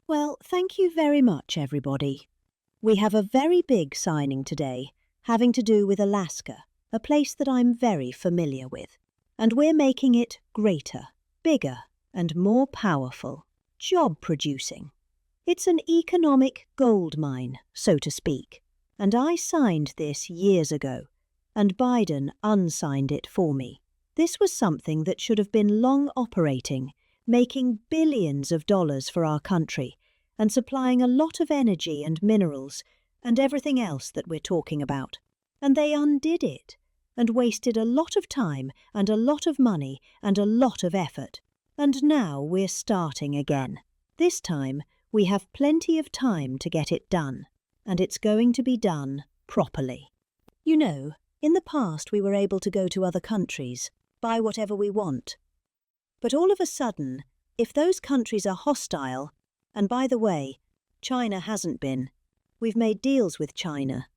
Well, thank you very much, everybody. We have a very big signing today, having to do with Alaska, a place that I'm very familiar with. And we're making it greater, bigger, and more powerful, job-producing. It's an economic gold mine, so to speak. And I signed this years ago, and Biden unsigned it for me. This was something that should have been long operating, making billions of dollars for our country, and supplying a lot of energy and minerals, and everything else that we're talking about. And they undid it, and wasted a lot of time, and a lot of money, and a lot of effort. And now we're starting again. This time, we have plenty of time to get it done, and it's going to be done properly. You know, in the past we were able to go to other countries, buy whatever we want. But all of a sudden, if those countries are hostile, and by the way, China hasn't been. We've made deals with China.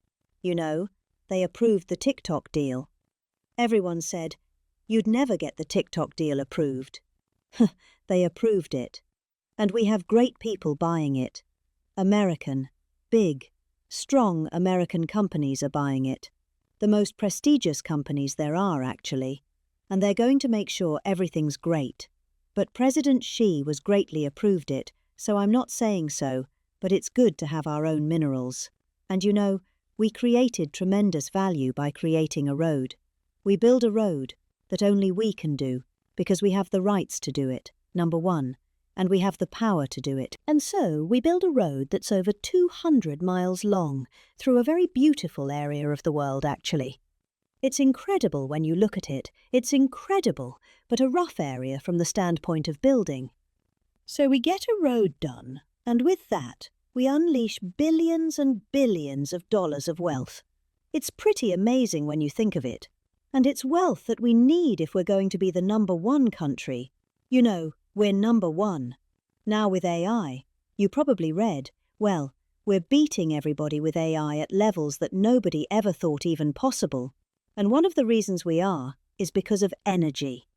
You know, they approved the TikTok deal. Everyone said, you'd never get the TikTok deal approved. They approved it. And we have great people buying it. American, big, strong American companies are buying it. The most prestigious companies there are, actually. And they're going to make sure everything's great. But President Xi was greatly approved it, so I'm not saying so, but it's good to have our own minerals. And you know, we created tremendous value by creating a road. We build a road that only we can do, because we have the rights to do it, number one, and we have the power to do it. And so we build a road that's over 200 miles long, through a very beautiful area of the world, actually. It's incredible when you look at it, it's incredible, but a rough area from the standpoint of building. So we get a road done, and with that, we unleash billions and billions of dollars of wealth. It's pretty amazing when you think of it. And it's wealth that we need if we're going to be the number one country. You know, we're number one. Now with AI, you probably read, well, we're beating everybody with AI at levels that nobody ever thought even possible. And one of the reasons we are is because of energy.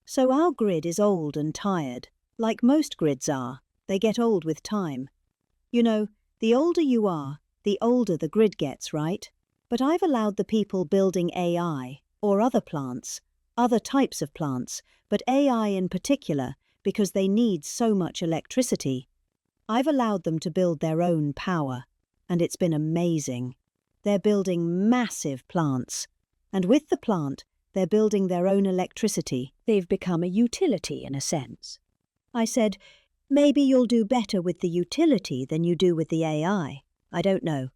So our grid is old and tired. Like most grids are, they get old with time. You know, the older you are, the older the grid gets, right? But I've allowed the people building AI, or other plants, other types of plants, but AI in particular, because they need so much electricity. I've allowed them to build their own power, and it's been amazing. They're building massive plants, and with the plant, they're building their own electricity. They've become a utility in a sense. I said, maybe you'll do better with the utility than you do with the AI. I don't know.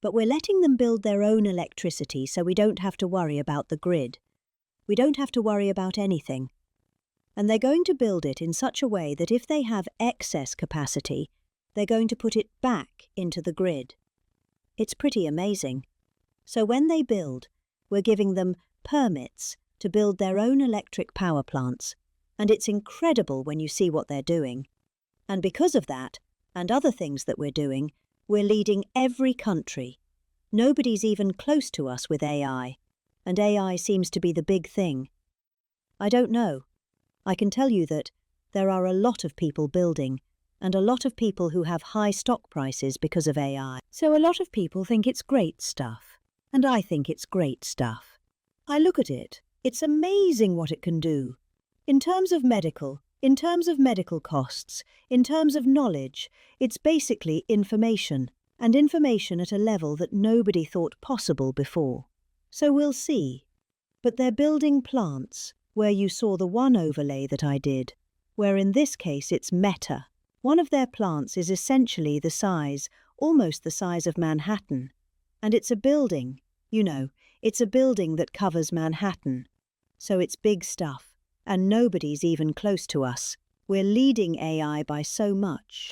But we're letting them build their own electricity so we don't have to worry about the grid. We don't have to worry about anything. And they're going to build it in such a way that if they have excess capacity, they're going to put it back into the grid. It's pretty amazing. So when they build, we're giving them permits to build their own electric power plants. And it's incredible when you see what they're doing. And because of that, and other things that we're doing, we're leading every country. Nobody's even close to us with AI, and AI seems to be the big thing. I don't know. I can tell you that there are a lot of people building, and a lot of people who have high stock prices because of AI. So a lot of people think it's great stuff, and I think it's great stuff. I look at it, it's amazing what it can do. In terms of medical costs, in terms of knowledge, it's basically information, and information at a level that nobody thought possible before. So we'll see. But they're building plants, where you saw the one overlay that I did, where in this case it's Meta. One of their plants is essentially the size, almost the size of Manhattan. And it's a building, you know, it's a building that covers Manhattan. So it's big stuff. And nobody's even close to us. We're leading AI by so much.